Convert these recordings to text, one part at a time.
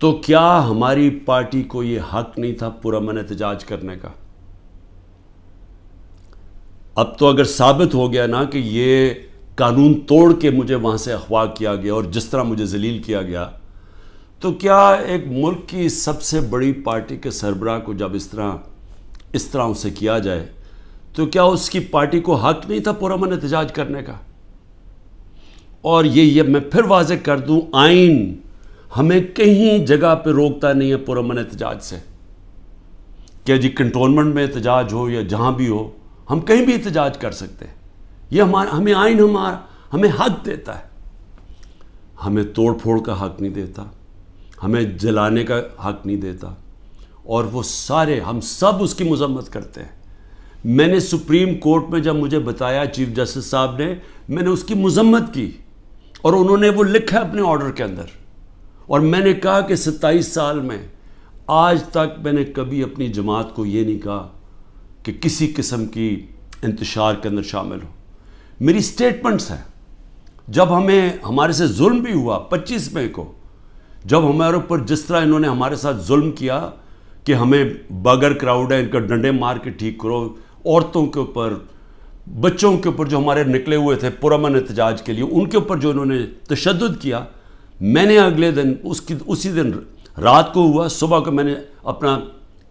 تو کیا ہماری پارٹی کو یہ حق نہیں تھا پرامن احتجاج کرنے کا؟ اب تو اگر ثابت ہو گیا نا کہ یہ قانون توڑ کے مجھے وہاں سے اغوا کیا گیا اور جس طرح مجھے ذلیل کیا گیا، تو کیا ایک ملک کی سب سے بڑی پارٹی کے سربراہ کو جب اس طرح اسے کیا جائے تو کیا اس کی پارٹی کو حق نہیں تھا پرامن احتجاج کرنے کا؟ اور یہ میں پھر واضح کر دوں، آئین ہمیں کہیں جگہ پہ روکتا نہیں ہے پرامن احتجاج سے، کہ جی کنٹونمنٹ میں احتجاج ہو یا جہاں بھی ہو، ہم کہیں بھی احتجاج کر سکتے ہیں۔ یہ ہمیں آئین ہمیں حق دیتا ہے، ہمیں توڑ پھوڑ کا حق نہیں دیتا، ہمیں جلانے کا حق نہیں دیتا، اور وہ سارے ہم سب اس کی مذمت کرتے ہیں۔ میں نے سپریم کورٹ میں جب مجھے بتایا چیف جسٹس صاحب نے، میں نے اس کی مذمت کی، اور انہوں نے وہ لکھا اپنے آرڈر کے اندر، اور میں نے کہا کہ 27 سال میں آج تک میں نے کبھی اپنی جماعت کو یہ نہیں کہا کہ کسی قسم کی انتشار کے اندر شامل ہو۔ میری سٹیٹمنٹس ہیں، جب ہمارے سے ظلم بھی ہوا 25 مئی کو، جب ہمارے اوپر جس طرح انہوں نے ہمارے ساتھ ظلم کیا کہ ہمیں بغیر کراؤڈ ہے ان کا ڈنڈے مار کے ٹھیک کرو، عورتوں کے اوپر، بچوں کے اوپر جو ہمارے نکلے ہوئے تھے پرامن احتجاج کے لیے، ان کے اوپر جو انہوں نے تشدد کیا، میں نے اگلے دن اسی دن رات کو ہوا، صبح کو میں نے اپنا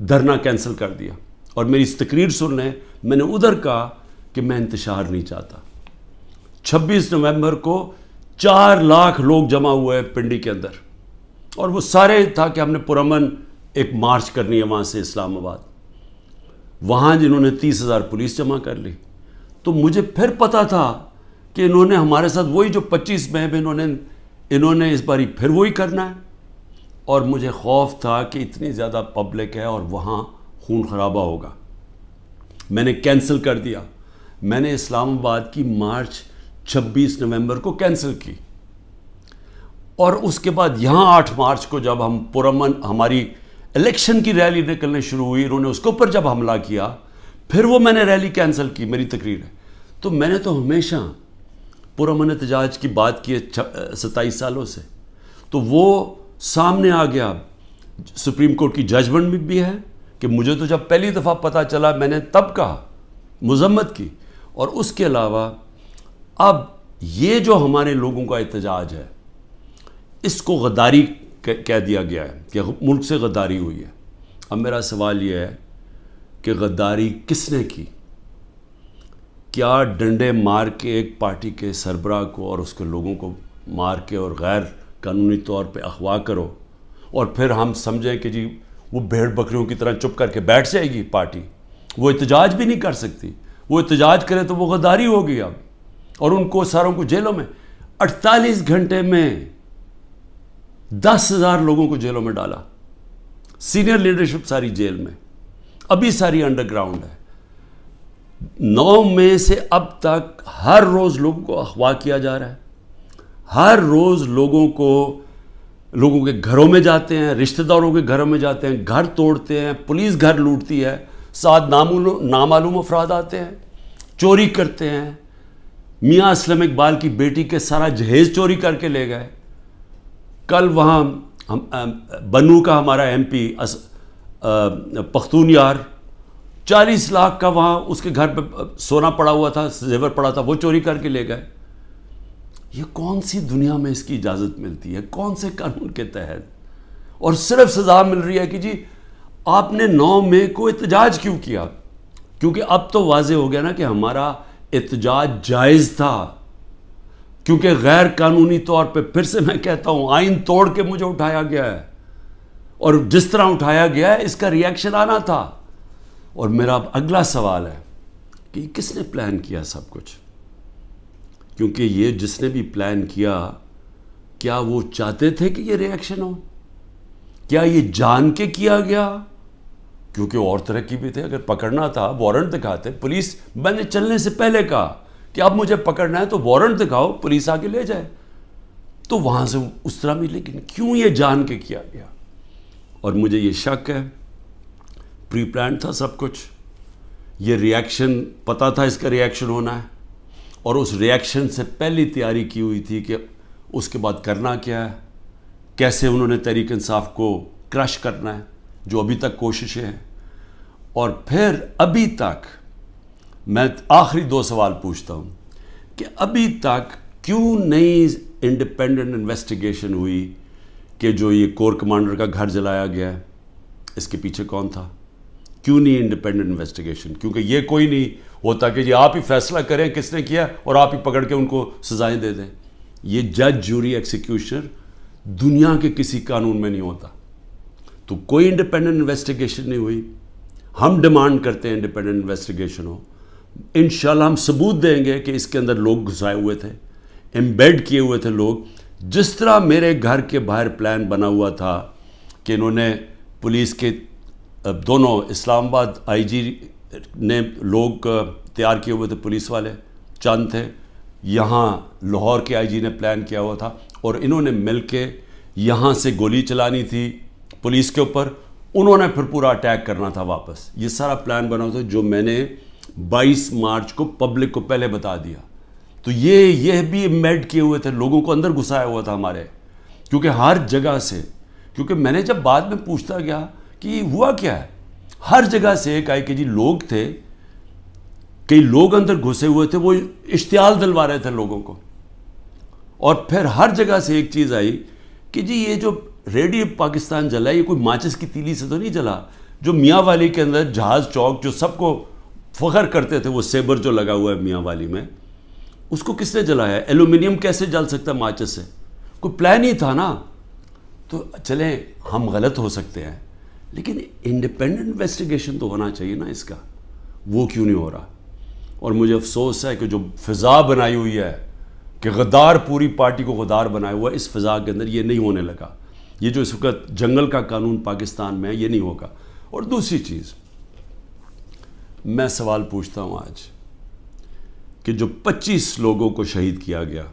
دھرنا کینسل کر دیا، اور میری اس تقریر سن لیں، میں نے ادھر کہا کہ میں انتشار نہیں چاہتا۔ 26 نومبر کو 4 لاکھ لوگ جمع ہوئے پنڈی کے اندر، اور وہ سارے تھا کہ ہم نے پرامن ایک مارچ کرنی ہے وہاں سے اسلام آباد۔ وہاں جنہوں نے 30,000 پولیس جمع کر لی، تو مجھے پھر پتا تھا کہ انہوں نے ہمارے ساتھ وہی جو 25 مئی میں انہوں نے اس باری پھر وہی کرنا ہے، اور مجھے خوف تھا کہ اتنی زیادہ پبلک ہے اور وہاں خون خرابہ ہوگا۔ میں نے کینسل کر دیا، میں نے اسلام آباد کی مارچ 26 نومبر کو کینسل کی، اور اس کے بعد یہاں 8 مارچ کو جب ہم پرامن ہماری الیکشن کی ریلی نکلنے شروع ہوئی، انہوں نے اس کے اوپر جب حملہ کیا، پھر وہ میں نے ریلی کینسل کی، میری تقریر ہے۔ تو میں نے تو ہمیشہ پرامن احتجاج کی بات کی ہے 27 سالوں سے، تو وہ سامنے آ گیا۔ سپریم کورٹ کی ججمنٹ بھی ہے کہ مجھے تو جب پہلی دفعہ پتہ چلا میں نے تب کہا، مذمت کی، اور اس کے علاوہ اب یہ جو ہمارے لوگوں کا احتجاج ہے، اس کو غداری کہہ دیا گیا ہے کہ ملک سے غداری ہوئی ہے۔ اب میرا سوال یہ ہے کہ غداری کس نے کی؟ کیا ڈنڈے مار کے ایک پارٹی کے سربراہ کو اور اس کے لوگوں کو مار کے اور غیر قانونی طور پہ اغوا کرو، اور پھر ہم سمجھیں کہ جی وہ بھیڑ بکریوں کی طرح چپ کر کے بیٹھ جائے گی پارٹی، وہ احتجاج بھی نہیں کر سکتی، وہ احتجاج کرے تو وہ غداری ہوگی اب، اور ان کو ساروں کو جیلوں میں 48 گھنٹے میں 10,000 لوگوں کو جیلوں میں ڈالا، سینئر لیڈرشپ ساری جیل میں، ابھی ساری انڈر گراؤنڈ ہے۔ 9 مئی سے اب تک ہر روز لوگوں کو اغوا کیا جا رہا ہے، ہر روز لوگوں کے گھروں میں جاتے ہیں، رشتہ داروں کے گھروں میں جاتے ہیں، گھر توڑتے ہیں، پولیس گھر لوٹتی ہے، ساتھ نامعلوم افراد آتے ہیں، چوری کرتے ہیں۔ میاں اسلم اقبال کی بیٹی کے سارا جہیز چوری کر کے لے گئے۔ کل وہاں بنو کا ہمارا ایم پی پختون یار 40 لاکھ کا وہاں اس کے گھر پہ سونا پڑا ہوا تھا، زیور پڑا تھا، وہ چوری کر کے لے گئے۔ یہ کون سی دنیا میں اس کی اجازت ملتی ہے؟ کون سے قانون کے تحت؟ اور صرف سزا مل رہی ہے کہ جی آپ نے 9 مئی کو احتجاج کیوں کیا؟ کیونکہ اب تو واضح ہو گیا نا کہ ہمارا احتجاج جائز تھا، کیونکہ غیر قانونی طور پہ، پھر سے میں کہتا ہوں، آئین توڑ کے مجھے اٹھایا گیا ہے، اور جس طرح اٹھایا گیا ہے اس کا ریاکشن آنا تھا۔ اور میرا اگلا سوال ہے کہ یہ کس نے پلان کیا سب کچھ؟ کیونکہ یہ جس نے بھی پلان کیا، کیا وہ چاہتے تھے کہ یہ ریاکشن ہو؟ کیا یہ جان کے کیا گیا؟ کیونکہ اور طرح کی بھی تھے، اگر پکڑنا تھا وارنٹ دکھاتے پولیس، میں نے چلنے سے پہلے کہا کہ اب مجھے پکڑنا ہے تو وارنٹ دکھاؤ، پولیس آ کے لے جائے، تو وہاں سے اس طرح بھی، لیکن کیوں یہ جان کے کیا گیا؟ اور مجھے یہ شک ہے پری پلان تھا سب کچھ، یہ ریاکشن پتہ تھا اس کا ریاکشن ہونا ہے، اور اس ریاکشن سے پہلی تیاری کی ہوئی تھی کہ اس کے بعد کرنا کیا ہے، کیسے انہوں نے تحریک انصاف کو کرش کرنا ہے، جو ابھی تک کوششیں ہیں. اور پھر ابھی تک میں آخری 2 سوال پوچھتا ہوں کہ ابھی تک کیوں نہیں انڈیپینڈنٹ انویسٹیگیشن ہوئی کہ جو یہ کور کمانڈر کا گھر جلایا گیا ہے اس کے پیچھے کون تھا؟ کیوں نہیں انڈیپینڈنٹ انویسٹیگیشن؟ کیونکہ یہ کوئی نہیں ہوتا کہ جی آپ ہی فیصلہ کریں کس نے کیا اور آپ ہی پکڑ کے ان کو سزائیں دے دیں. یہ جج، جوری، ایکسیکیوشنر دنیا کے کسی قانون میں نہیں ہوتا. تو کوئی انڈیپینڈنٹ انویسٹیگیشن نہیں ہوئی. ہم ڈیمانڈ کرتے ہیں انڈیپینڈنٹ انویسٹیگیشن ہو. انشاءاللہ ہم ثبوت دیں گے کہ اس کے اندر لوگ گھسائے ہوئے تھے، ایمبیڈ کیے ہوئے تھے لوگ. جس طرح میرے گھر کے باہر پلان بنا ہوا تھا کہ انہوں نے پولیس کے دونوں اسلام آباد آئی جی نے لوگ تیار کیے ہوئے تھے، پولیس والے چند تھے، یہاں لاہور کے آئی جی نے پلان کیا ہوا تھا اور انہوں نے مل کے یہاں سے گولی چلانی تھی پولیس کے اوپر، انہوں نے پھر پورا اٹیک کرنا تھا واپس. یہ سارا پلان بنا ہوا تھا جو میں نے 22 مارچ کو پبلک کو پہلے بتا دیا. تو یہ بھی ایمبیڈ کیے ہوئے تھے، لوگوں کو اندر گھسایا ہوا تھا ہمارے، کیونکہ ہر جگہ سے، کیونکہ میں نے جب بعد میں پوچھتا گیا کہ یہ ہوا کیا ہے، ہر جگہ سے ایک آئی کہ جی لوگ تھے، کئی لوگ اندر گھسے ہوئے تھے، وہ اشتعال دلوا رہے تھے لوگوں کو. اور پھر ہر جگہ سے ایک چیز آئی کہ جی یہ جو ریڈیو پاکستان جلا ہے یہ کوئی ماچس کی تیلی سے تو نہیں جلا. جو میاں والی کے اندر جہاز چوک جو سب کو فخر کرتے تھے، وہ سیبر جو لگا ہوا ہے میاں والی میں، اس کو کس نے جلایا؟ ایلومینیم کیسے جل سکتا ہے ماچس سے؟ کوئی پلان ہی تھا نا. تو چلیں ہم غلط ہو سکتے ہیں لیکن انڈیپینڈنٹ انویسٹیگیشن تو ہونا چاہیے نا اس کا. وہ کیوں نہیں ہو رہا؟ اور مجھے افسوس ہے کہ جو فضا بنائی ہوئی ہے کہ غدار پوری پارٹی کو غدار بنایا ہوا ہے، اس فضا کے اندر یہ نہیں ہونے لگا. یہ جو اس وقت جنگل کا قانون پاکستان میں ہے یہ نہیں ہوگا. اور دوسری چیز میں سوال پوچھتا ہوں آج کہ جو 25 لوگوں کو شہید کیا گیا،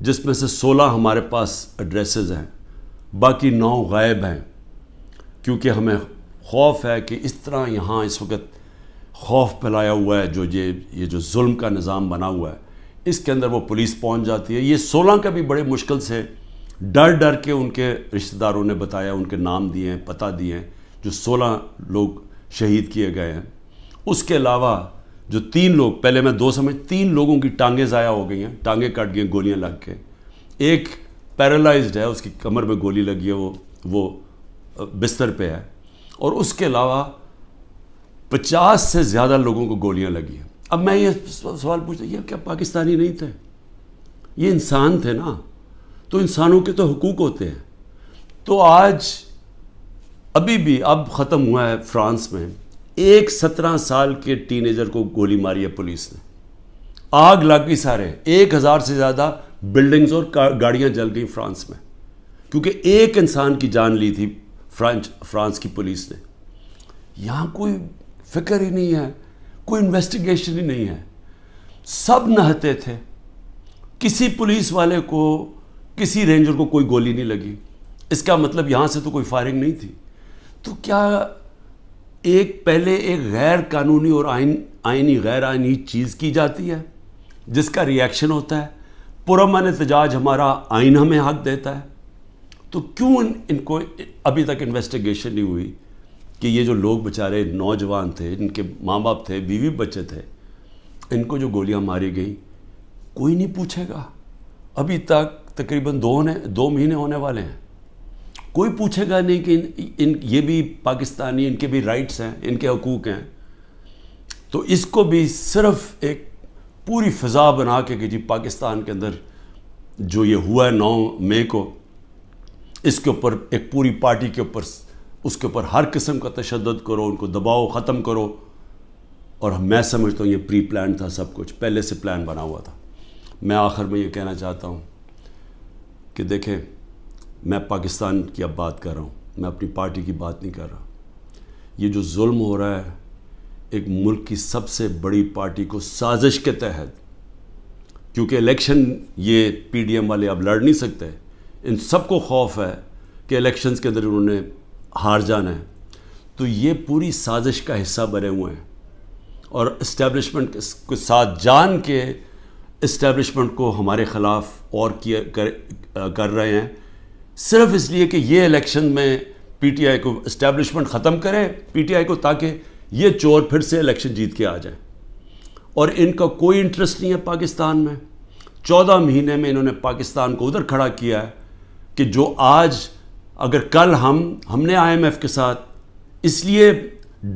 جس میں سے 16 ہمارے پاس ایڈریسز ہیں، باقی 9 غائب ہیں، کیونکہ ہمیں خوف ہے کہ اس طرح یہاں اس وقت خوف پھیلایا ہوا ہے، جو یہ جو ظلم کا نظام بنا ہوا ہے اس کے اندر وہ پولیس پہنچ جاتی ہے. یہ 16 کا بھی بڑے مشکل سے ڈر کے ان کے رشتہ داروں نے بتایا، ان کے نام دیے ہیں، پتہ دیے ہیں، جو 16 لوگ شہید کیے گئے ہیں. اس کے علاوہ جو 3 لوگ، پہلے میں 2 سمجھ 3 لوگوں کی ٹانگیں ضائع ہو گئی ہیں، ٹانگیں کٹ گئی ہیں گولیاں لگ کے. ایک پیرالائزڈ ہے، اس کی کمر میں گولی لگی ہے، وہ بستر پہ ہے. اور اس کے علاوہ 50 سے زیادہ لوگوں کو گولیاں لگی ہیں. اب میں یہ سوال پوچھتا ہوں، یہ کیا پاکستانی نہیں تھے؟ یہ انسان تھے نا. تو انسانوں کے تو حقوق ہوتے ہیں. تو آج ابھی بھی اب ختم ہوا ہے فرانس میں، ایک 17 سال کے ٹین ایجر کو گولی ماری ہے پولیس نے، آگ لگ گئی سارے، 1000 سے زیادہ بلڈنگز اور گاڑیاں جل گئی فرانس میں، کیونکہ ایک انسان کی جان لی تھی فرانس کی پولیس نے. یہاں کوئی فکر ہی نہیں ہے، کوئی انویسٹیگیشن ہی نہیں ہے. سب نہتے تھے، کسی پولیس والے کو، کسی رینجر کو کوئی گولی نہیں لگی. اس کا مطلب یہاں سے تو کوئی فائرنگ نہیں تھی. تو کیا پہلے ایک غیر قانونی اور آئینی غیر آئینی چیز کی جاتی ہے جس کا ریئیکشن ہوتا ہے؟ پرامن احتجاج ہمارا آئین ہمیں حق دیتا ہے. تو کیوں ان کو ابھی تک انویسٹیگیشن نہیں ہوئی کہ یہ جو لوگ بیچارے نوجوان تھے، ان کے ماں باپ تھے، بیوی بچے تھے، ان کو جو گولیاں ماری گئیں کوئی نہیں پوچھے گا. ابھی تک تقریباً 2 مہینے ہونے والے ہیں، کوئی پوچھے گا نہیں کہ یہ بھی پاکستانی، ان کے بھی رائٹس ہیں، ان کے حقوق ہیں. تو اس کو بھی صرف ایک پوری فضا بنا کے کہ جی پاکستان کے اندر جو یہ ہوا ہے 9 مئی کو، اس کے اوپر ایک پوری پارٹی کے اوپر، اس کے اوپر ہر قسم کا تشدد کرو، ان کو دباؤ، ختم کرو. اور میں سمجھتا ہوں یہ پری پلان تھا، سب کچھ پہلے سے پلان بنا ہوا تھا. میں آخر میں یہ کہنا چاہتا ہوں کہ دیکھیں، میں پاکستان کی اب بات کر رہا ہوں، میں اپنی پارٹی کی بات نہیں کر رہا. یہ جو ظلم ہو رہا ہے ایک ملک کی سب سے بڑی پارٹی کو سازش کے تحت، کیونکہ الیکشن یہ پی ڈی ایم والے اب لڑ نہیں سکتے، ان سب کو خوف ہے کہ الیکشنز کے اندر انہوں نے ہار جانا ہے. تو یہ پوری سازش کا حصہ بنے ہوئے ہیں اور اسٹیبلشمنٹ کے ساتھ جان کے اسٹیبلشمنٹ کو ہمارے خلاف اور کر رہے ہیں، صرف اس لیے کہ یہ الیکشن میں پی ٹی آئی کو اسٹیبلشمنٹ ختم کرے پی ٹی آئی کو، تاکہ یہ چور پھر سے الیکشن جیت کے آ جائیں. اور ان کا کوئی انٹرسٹ نہیں ہے پاکستان میں. 14 مہینے میں انہوں نے پاکستان کو ادھر کھڑا کیا ہے کہ جو آج اگر کل ہم نے آئی ایم ایف کے ساتھ اس لیے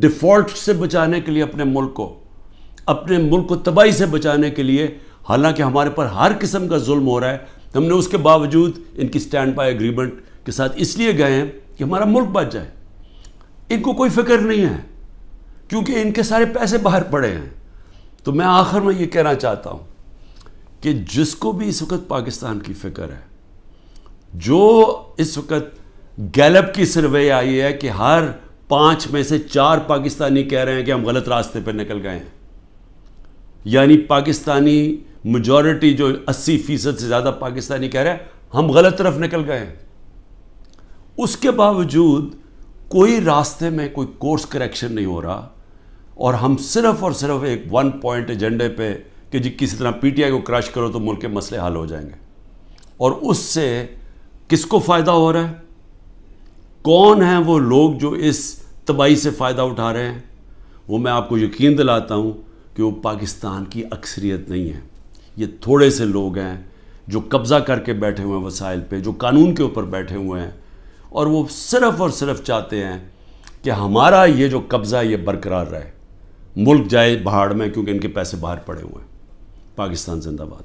ڈیفالٹ سے بچانے کے لیے اپنے ملک کو تباہی سے بچانے کے لیے، حالانکہ ہمارے پر ہر قسم کا ظلم ہو رہا ہے، ہم نے اس کے باوجود ان کی سٹینڈ بائی ایگریمنٹ کے ساتھ اس لیے گئے ہیں کہ ہمارا ملک بچ جائے. ان کو کوئی فکر نہیں ہے کیونکہ ان کے سارے پیسے باہر پڑے ہیں. تو میں آخر میں یہ کہنا چاہتا ہوں کہ جس کو بھی اس وقت پاکستان کی فکر ہے، جو اس وقت گیلپ کی سروے آئی ہے کہ ہر 5 میں سے 4 پاکستانی کہہ رہے ہیں کہ ہم غلط راستے پہ نکل گئے ہیں، یعنی پاکستانی میجورٹی جو 80% سے زیادہ پاکستانی کہہ رہے ہیں ہم غلط طرف نکل گئے ہیں، اس کے باوجود کوئی راستے میں کوئی کورس کریکشن نہیں ہو رہا، اور ہم صرف اور صرف ایک 1 پوائنٹ ایجنڈے پہ کہ جی کسی طرح پی ٹی آئی کو کرش کرو تو ملک کے مسئلے حل ہو جائیں گے. اور اس سے کس کو فائدہ ہو رہا ہے؟ کون ہیں وہ لوگ جو اس تباہی سے فائدہ اٹھا رہے ہیں؟ وہ میں آپ کو یقین دلاتا ہوں کہ وہ پاکستان کی اکثریت نہیں ہے. یہ تھوڑے سے لوگ ہیں جو قبضہ کر کے بیٹھے ہوئے ہیں وسائل پہ، جو قانون کے اوپر بیٹھے ہوئے ہیں، اور وہ صرف اور صرف چاہتے ہیں کہ ہمارا یہ جو قبضہ یہ برقرار رہے، ملک جائے بہاڑ میں، کیونکہ ان کے پیسے باہر پڑے ہوئے ہیں. پاکستان زندہ باد.